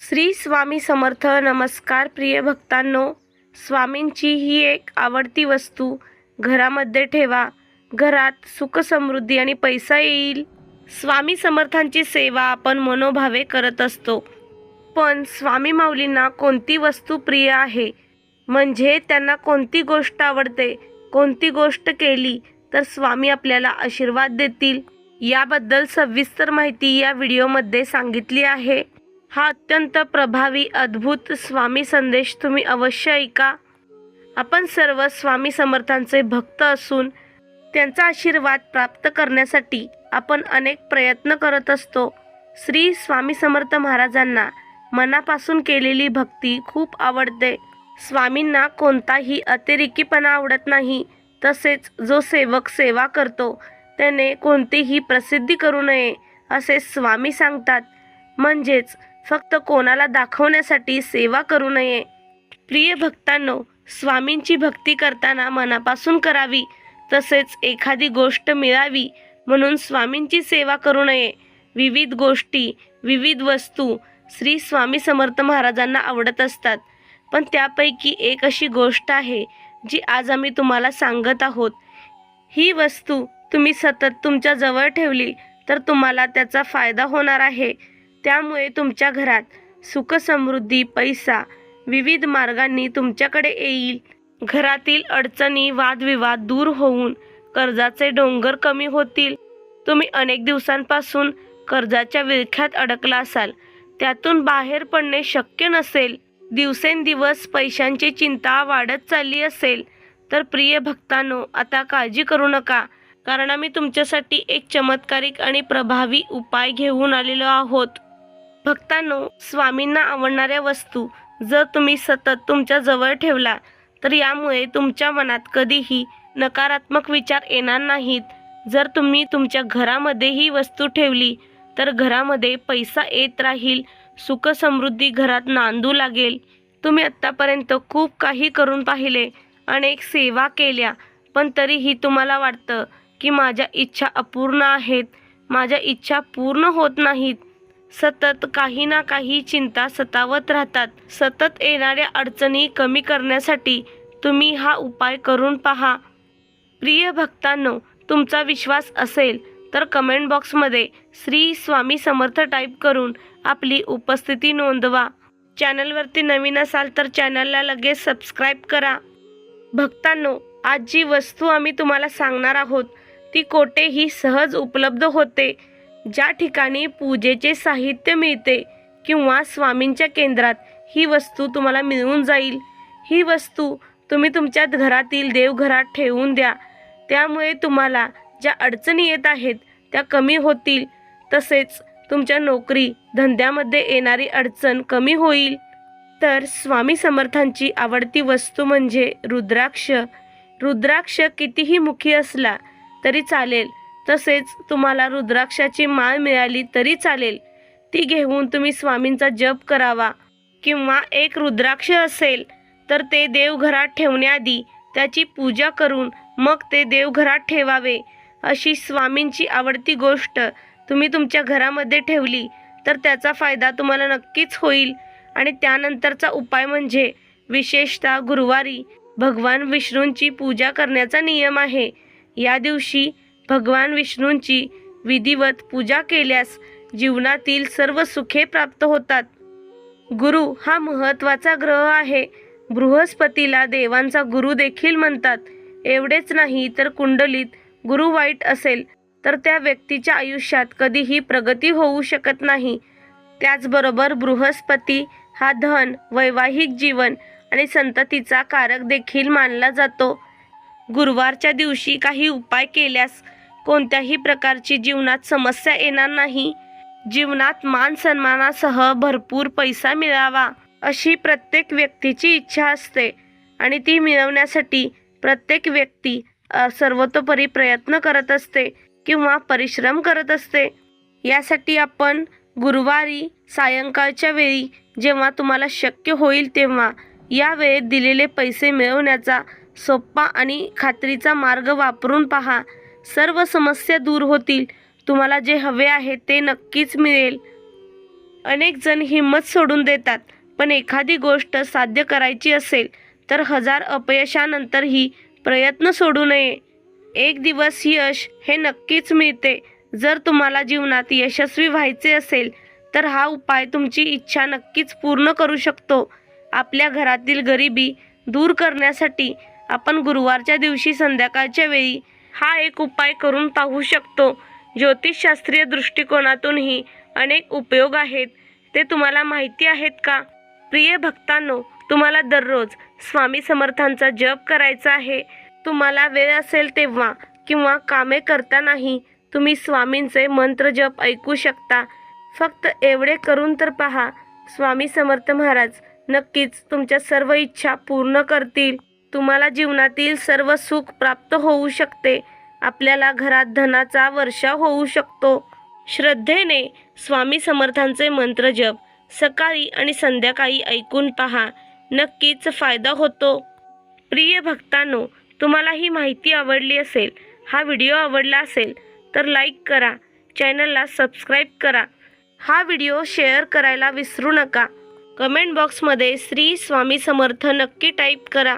श्री स्वामी समर्थ. नमस्कार प्रिय भक्तांनो, स्वामींची ही एक आवडती वस्तू घरामध्ये ठेवा. घरात सुख समृद्धी आणि पैसा येईल. स्वामी समर्थांची सेवा आपण मनोभावे करत असतो, पण स्वामी माऊलींना कोणती वस्तू प्रिय आहे, म्हणजे त्यांना कोणती गोष्ट आवडते, कोणती गोष्ट केली तर स्वामी आपल्याला आशीर्वाद देतील, याबद्दल सविस्तर माहिती या व्हिडिओमध्ये सांगितली आहे. हा अत्यंत प्रभावी अद्भुत स्वामी संदेश तुम्ही अवश्य ऐका. आपण सर्व स्वामी समर्थांचे भक्त असून त्यांचा आशीर्वाद प्राप्त करण्यासाठी आपण अनेक प्रयत्न करत असतो. श्री स्वामी समर्थ महाराजांना मनापासून केलेली भक्ती खूप आवडते. स्वामींना कोणताही अतिरेकीपणा आवडत नाही. तसेच जो सेवक सेवा करतो त्याने कोणतीही प्रसिद्धी करू नये असे स्वामी सांगतात. म्हणजेच फक्त कोणाला दाखवण्यासाठी सेवा करू नये. प्रिय भक्तांनो, स्वामींची भक्ती करताना मनापासून करावी. तसेच एखादी गोष्ट मिळावी म्हणून स्वामींची सेवा करू नये. विविध गोष्टी, विविध वस्तू श्री स्वामी समर्थ महाराजांना आवडत असतात, पण त्यापैकी एक अशी गोष्ट आहे जी आज आम्ही तुम्हाला सांगत आहोत. ही वस्तू तुम्ही सतत तुमच्या जवळ ठेवली तर तुम्हाला त्याचा फायदा होणार आहे. त्यामुळे तुमच्या घरात सुख समृद्धी, पैसा विविध मार्गांनी तुमच्याकडे येईल. घरातील अडचणी, वादविवाद दूर होऊन कर्जाचे डोंगर कमी होतील. तुम्ही अनेक दिवसांपासून कर्जाच्या विळख्यात अडकला असाल, त्यातून बाहेर पडणे शक्य नसेल, दिवसेंदिवस पैशांची चिंता वाढत चालली असेल, तर प्रिय भक्तांनो, आता काळजी करू नका, कारण आम्ही तुमच्यासाठी एक चमत्कारिक आणि प्रभावी उपाय घेऊन आलेलो आहोत. भक्तांनो, स्वामींना आवडणाऱ्या वस्तू जर तुम्ही सतत तुमच्या जवळ ठेवला तर यामुळे तुमच्या मनात कधीही नकारात्मक विचार येणार नाहीत. जर तुम्ही तुमच्या घरामध्ये ही वस्तू ठेवली तर घरामध्ये पैसा येत राहील, सुख समृद्धी घरात नांदू लागेल. तुम्ही आत्तापर्यंत खूप काही करून पाहिले, अनेक सेवा केल्या, पण तरीही तुम्हाला वाटतं की माझ्या इच्छा अपूर्ण आहेत, माझ्या इच्छा पूर्ण होत नाहीत. सतत काही ना काही चिंता सतावत राहतात. सतत येणाऱ्या अडचणी कमी करण्यासाठी तुम्ही हा उपाय करून पहा. प्रिय भक्तांनो, तुमचा विश्वास असेल तर कमेंट बॉक्समध्ये श्री स्वामी समर्थ टाईप करून आपली उपस्थिती नोंदवा. चॅनलवरती नवीन असाल तर चॅनलला लगेच सबस्क्राईब करा. भक्तांनो, आज जी वस्तू आम्ही तुम्हाला सांगणार आहोत ती कोठेही सहज उपलब्ध होते. ज्या ठिकाणी पूजेचे साहित्य मिळते किंवा स्वामींच्या केंद्रात ही वस्तू तुम्हाला मिळून जाईल. ही वस्तू तुम्ही तुमच्या घरातील देवघरात ठेवून द्या. त्यामुळे तुम्हाला ज्या अडचणी येत आहेत त्या कमी होतील. तसेच तुमच्या नोकरी धंद्यामध्ये येणारी अडचण कमी होईल. तर स्वामी समर्थांची आवडती वस्तू म्हणजे रुद्राक्ष. रुद्राक्ष कितीही मुखी असला तरी चालेल. तसेच तुम्हाला रुद्राक्षाची माळ मिळाली तरी चालेल. ती घेऊन तुम्ही स्वामींचा जप करावा. किंवा एक रुद्राक्ष असेल तर ते देवघरात ठेवण्याआधी त्याची पूजा करून मग ते देवघरात ठेवावे. अशी स्वामींची आवडती गोष्ट तुम्ही तुमच्या घरामध्ये ठेवली तर त्याचा फायदा तुम्हाला नक्कीच होईल. आणि त्यानंतरचा उपाय म्हणजे विशेषतः गुरुवारी भगवान विष्णूंची पूजा करण्याचा नियम आहे. या दिवशी भगवान विष्णूंची विधिवत पूजा केल्यास जीवनातील सर्व सुखे प्राप्त होतात. गुरु हा महत्त्वाचा ग्रह आहे. बृहस्पतीला देवांचा गुरु देखील म्हणतात. एवढेच नाही तर कुंडलीत गुरु वाईट असेल तर त्या व्यक्तीच्या आयुष्यात कधीही प्रगती होऊ शकत नाही. त्याचबरोबर बृहस्पती हा धन, वैवाहिक जीवन आणि संततीचा कारक देखील मानला जातो. गुरुवारच्या दिवशी काही उपाय केल्यास कोणत्याही प्रकारची जीवनात समस्या येणार नाही. जीवनात मान सन्मानासह भरपूर पैसा मिळावा अशी प्रत्येक व्यक्तीची इच्छा असते आणि ती मिळवण्यासाठी प्रत्येक व्यक्ती सर्वतोपरी प्रयत्न करत असते किंवा परिश्रम करत असते. यासाठी आपण गुरुवारी सायंकाळच्या वेळी जेव्हा तुम्हाला शक्य होईल तेव्हा या वेळेत दिलेले पैसे मिळवण्याचा सोपा आणि खात्रीचा मार्ग वापरून पहा. सर्व समस्या दूर होतील. तुम्हाला जे हवे आहे ते नक्कीच मिळेल. अनेक जण हिंमत सोडून देतात, पण एखादी गोष्ट साध्य करायची असेल तर 1000 अपयशानंतरही प्रयत्न सोडू नये. एक दिवस यश हे नक्कीच मिळते. जर तुम्हाला जीवनात यशस्वी व्हायचे असेल तर हा उपाय तुमची इच्छा नक्कीच पूर्ण करू शकतो. आपल्या घरातील गरिबी दूर करण्यासाठी आपण गुरुवारच्या दिवशी संध्याकाळच्या वेळी हा एक उपाय करून पाहू शकतो. ज्योतिषशास्त्रीय दृष्टिकोनातूनही अनेक उपयोग आहेत. ते तुम्हाला माहिती आहेत का? प्रिय भक्तांनो, तुम्हाला दररोज स्वामी समर्थांचा जप करायचा आहे. तुम्हाला वेळ असेल तेव्हा किंवा कामे करतानाही तुम्ही स्वामींचे मंत्र जप ऐकू शकता. फक्त एवढे करून तर पहा, स्वामी समर्थ महाराज नक्कीच तुमच्या सर्व इच्छा पूर्ण करतील. तुम्हाला जीवनातील सर्व सुख प्राप्त होऊ शकते. आपल्याला घरात धनाचा वर्षाव होऊ शकतो. श्रद्धेने स्वामी समर्थांचे मंत्र जप सकाळी आणि संध्याकाळी ऐकून पहा, नक्कीच फायदा होतो. प्रिय भक्तांनो, तुम्हाला ही माहिती आवडली असेल, हा व्हिडिओ आवडला असेल तर लाईक करा, चॅनलला सबस्क्राईब करा. हा व्हिडिओ शेअर करायला विसरू नका. कमेंट बॉक्समध्ये श्री स्वामी समर्थ नक्की टाईप करा.